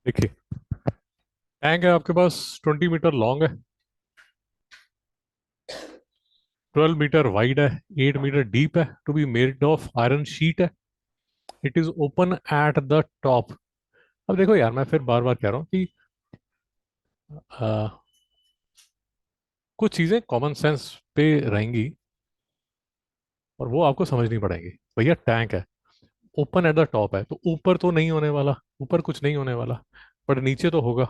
देखिए, टैंक है आपके पास। 20 मीटर लॉन्ग है, 12 मीटर वाइड है, 8 मीटर डीप है, to be made of iron sheet है। It is open at the top. अब देखो यार, मैं फिर बार बार कह रहा हूँ कि आ, कुछ चीजें कॉमन सेंस पे रहेंगी और वो आपको समझनी पड़ेंगी। भैया टैंक है, ओपन एट द टॉप है, तो ऊपर तो नहीं होने वाला, ऊपर कुछ नहीं होने वाला, पर नीचे तो होगा।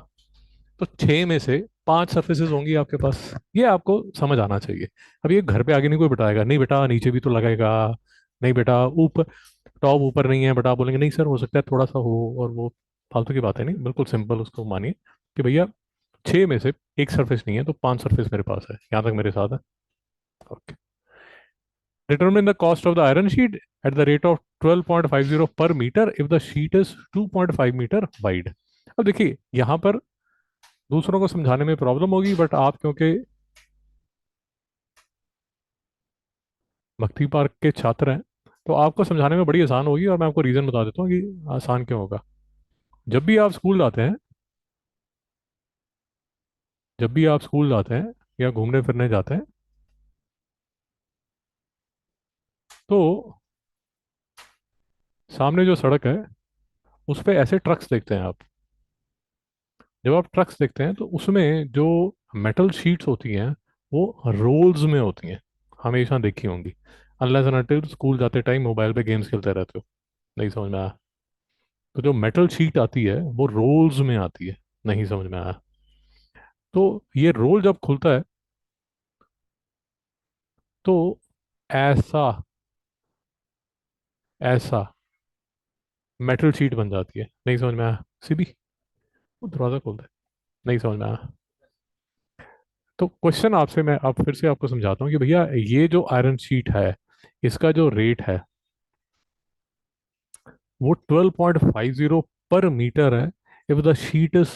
तो 6 में से 5 सर्फेसेज होंगी आपके पास, ये आपको समझ आना चाहिए। अब ये घर पे आगे नहीं कोई बिठाएगा, नहीं बेटा नीचे भी तो लगेगा, नहीं बेटा ऊपर, टॉप ऊपर नहीं है बेटा, बोलेंगे नहीं सर हो सकता है थोड़ा सा हो, और वो फालतू की बात है। नहीं, बिल्कुल सिंपल उसको मानिए कि भैया 6 में से एक सरफेस नहीं है, तो 5 सरफेस मेरे पास है। यहाँ तक मेरे साथ है। Okay. Determine the cost of the iron sheet at the rate of 12.50 per metre if the sheet is 2.5 metre wide. अब देखिए यहाँ पर दूसरों को समझाने में प्रॉब्लम होगी, बट आप क्योंकि भक्ति पार्क के छात्र हैं तो आपको समझाने में बड़ी आसान होगी, और मैं आपको रीज़न बता देता हूँ कि आसान क्यों होगा। जब भी आप स्कूल जाते हैं, जब भी आप स्कूल जाते हैं या घूमने फिरने जाते हैं, तो सामने जो सड़क है उस पे ऐसे ट्रक्स देखते हैं आप। जब आप ट्रक्स देखते हैं तो उसमें जो मेटल शीट्स होती हैं वो रोल्स में होती हैं, हमेशा देखी होंगी। अनलेस एंड अनटिल स्कूल जाते टाइम मोबाइल पे गेम्स खेलते रहते हो, नहीं समझ में आया। तो जो मेटल शीट आती है वो रोल्स में आती है, नहीं समझ में आया। तो ये रोल जब खुलता है तो ऐसा ऐसा मेटल शीट बन जाती है, नहीं समझ में आया। सीधी वो दरवाजा खोलता है, नहीं समझ में आया। तो क्वेश्चन आपसे, मैं अब फिर से आपको समझाता हूँ कि भैया ये जो आयरन शीट है इसका जो रेट है वो 12.50 पर मीटर है if the sheet is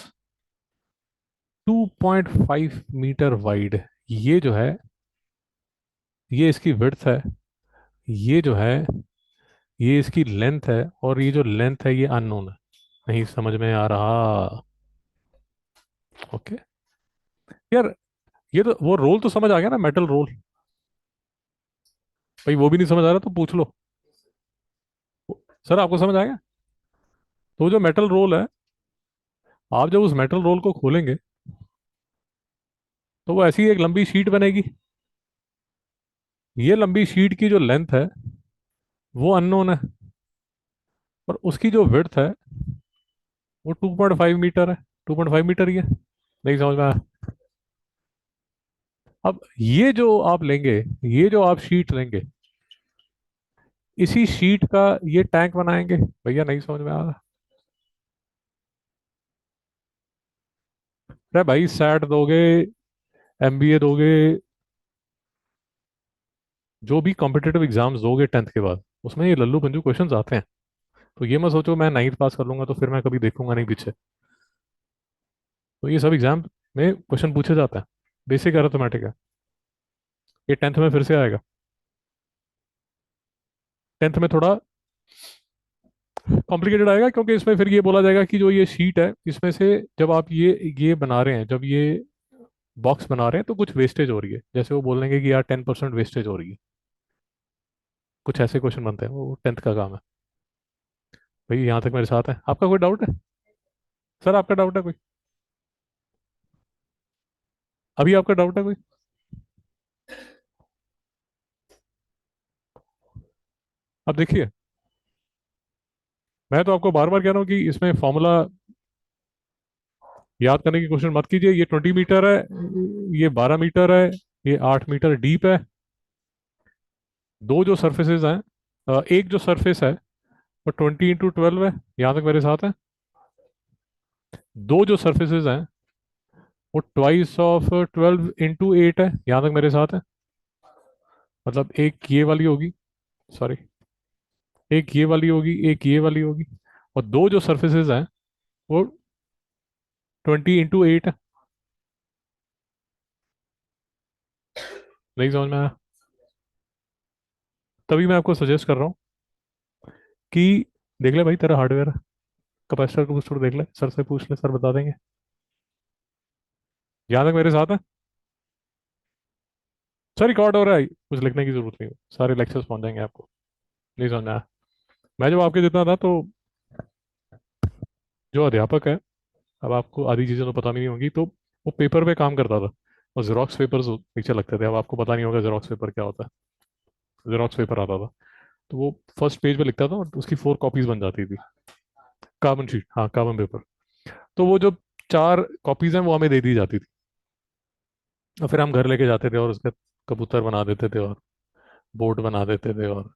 2.5 metre wide. ये जो है, ये इसकी विड्थ है, ये जो है ये इसकी लेंथ है, और ये जो लेंथ है ये अननोन है। नहीं समझ में आ रहा? ओके यार, ये तो वो रोल तो समझ आ गया ना, मेटल रोल। भाई वो भी नहीं समझ आ रहा तो पूछ लो। सर आपको समझ आ गया? तो जो मेटल रोल है, आप जब उस मेटल रोल को खोलेंगे तो वो ऐसी एक लंबी शीट बनेगी। ये लंबी शीट की जो लेंथ है वो अननोन है, और उसकी जो विड्थ है वो 2.5 मीटर है। 2.5 मीटर ही है, नहीं समझ में आया? अब ये जो आप लेंगे, ये जो आप शीट लेंगे, इसी शीट का ये टैंक बनाएंगे। भैया नहीं समझ में आ रहा? अरे भाई सैट दोगे, एमबीए दोगे, जो भी कॉम्पिटेटिव एग्जाम्स दोगे 10th के बाद, उसमें ये लल्लू पंजू क्वेश्चंस आते हैं। तो ये मत सोचो मैं 9th पास कर लूंगा तो फिर मैं कभी देखूंगा नहीं पीछे। तो ये सब एग्जाम में क्वेश्चन पूछे जाते हैं। बेसिक अरिथमेटिक है, ये 10th में फिर से आएगा। 10th में थोड़ा कॉम्प्लिकेटेड आएगा, क्योंकि इसमें फिर ये बोला जाएगा कि जो ये शीट है इसमें से जब आप ये बना रहे हैं, जब ये बॉक्स बना रहे हैं तो कुछ वेस्टेज हो रही है, जैसे वो बोलेंगे कि यार 10% वेस्टेज हो रही है। कुछ ऐसे क्वेश्चन बनते हैं, वो 10th का काम है। भाई यहाँ तक मेरे साथ है, आपका कोई डाउट है? सर आपका डाउट है कोई? अभी आपका डाउट है कोई? अब देखिए, मैं तो आपको बार बार कह रहा हूँ कि इसमें फॉर्मूला याद करने की कोशिश मत कीजिए। ये 20 मीटर है, ये 12 मीटर है, ये 8 मीटर डीप है। दो जो सरफेसेज हैं, एक जो सरफेस है वो 20 × 12 है, यहाँ तक मेरे साथ है। दो जो सरफेसेज हैं वो ट्वाइस ऑफ 12 × 8 है, यहाँ तक मेरे साथ है। मतलब एक ये वाली होगी, सॉरी, एक ये वाली होगी, एक ये वाली होगी, और दो जो सरफेसेज हैं वो 20 × 8 है। नहीं समझ में आया? तभी मैं आपको सजेस्ट कर रहा हूँ कि देख ले भाई, तेरा हार्डवेयर कैपेसिटर कैपेसिटर देख ले, सर से पूछ ले, सर बता देंगे। यहाँ तक मेरे साथ है? सर रिकॉर्ड हो रहा है, कुछ लिखने की जरूरत नहीं है, सारे लेक्चर्स पहुंच जाएंगे आपको। नहीं समझना है? मैं जब आपके जितना था तो जो अध्यापक है, अब आपको आधी चीज़ें तो पता नहीं होंगी, तो वो पेपर पे काम करता था और जेरोक्स पेपर्स पीछे लगते थे। अब आपको पता नहीं होगा जेरोक्स पेपर क्या होता है। जेरोक्स पेपर आता था, तो वो फर्स्ट पेज पे लिखता था और उसकी 4 कॉपीज बन जाती थी। कार्बन शीट, हाँ कार्बन पेपर। तो वो जो 4 कॉपीज हैं वो हमें दे दी जाती थी, और फिर हम घर लेके जाते थे और उसके कबूतर बना देते थे और बोट बना देते थे और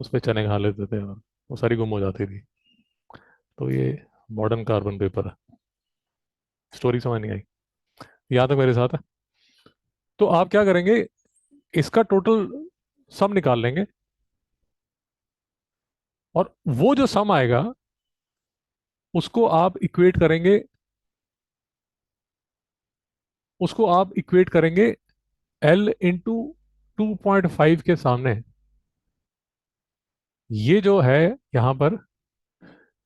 उस पे चने खा लेते थे और वो सारी गुम हो जाती थी। तो ये मॉडर्न कार्बन पेपर है। स्टोरी समझ नहीं आई? यहाँ तक मेरे साथ है? तो आप क्या करेंगे, इसका टोटल सम निकाल लेंगे, और वो जो सम आएगा उसको आप इक्वेट करेंगे, उसको आप इक्वेट करेंगे L इंटू 2.5 के सामने। ये जो है यहाँ पर,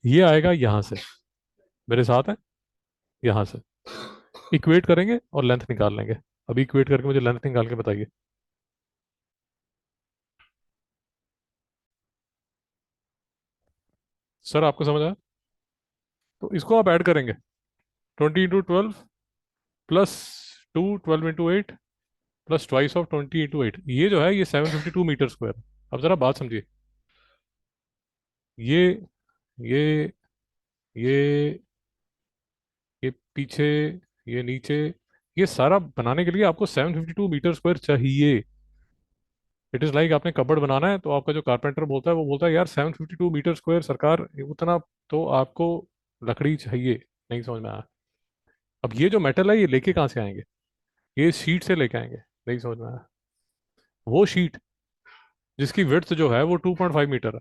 ये आएगा यहाँ से, मेरे साथ है, यहाँ से इक्वेट करेंगे और लेंथ निकाल लेंगे। अभी इक्वेट करके मुझे लेंथ निकाल के बताइए। सर आपको समझ आया? तो इसको आप ऐड करेंगे, 20 into 12 plus 2, 12 into 8 plus twice of 20 into 8, ये जो है ये 752 मीटर स्क्वायर। अब जरा बात समझिए। ये ये ये ये पीछे, ये नीचे, ये सारा बनाने के लिए आपको 752 मीटर स्क्वायर चाहिए। इट इज लाइक आपने कबर्ड बनाना है, तो आपका जो कारपेंटर बोलता है वो बोलता है यार 752 मीटर स्क्वायर सरकार, उतना तो आपको लकड़ी चाहिए। नहीं समझ में आया? अब ये जो मेटल है ये लेके कहाँ से आएंगे? ये शीट से लेके आएंगे। नहीं समझ में आया? वो शीट जिसकी विड्थ जो है वो 2.5 मीटर है,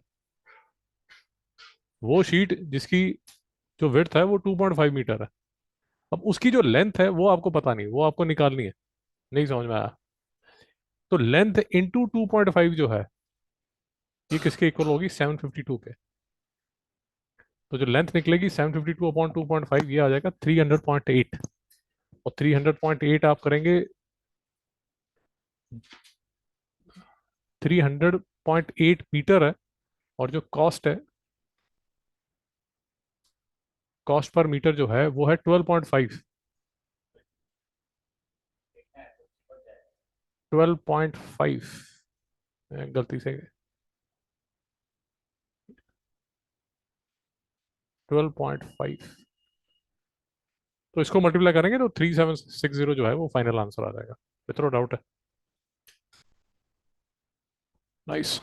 वो शीट जिसकी जो विड्थ है वो 2.5 मीटर है, अब उसकी जो लेंथ है वो आपको पता नहीं, वो आपको निकालनी है। नहीं समझ में आया? तो लेंथ इंटू 2.5 जो है ये किसके इक्वल होगी? 752 के। तो जो लेंथ निकलेगी 752 अपॉन 2.5, ये आ जाएगा 300.8। और 300.8 आप करेंगे, 300.8 मीटर है। और जो कॉस्ट है, कॉस्ट पर मीटर जो है वो है 12.5। 12.5, गलती से 12.5, तो इसको मल्टीप्लाई करेंगे तो 3760 जो है वो फाइनल आंसर आ जाएगा। इतना डाउट है? नाइस।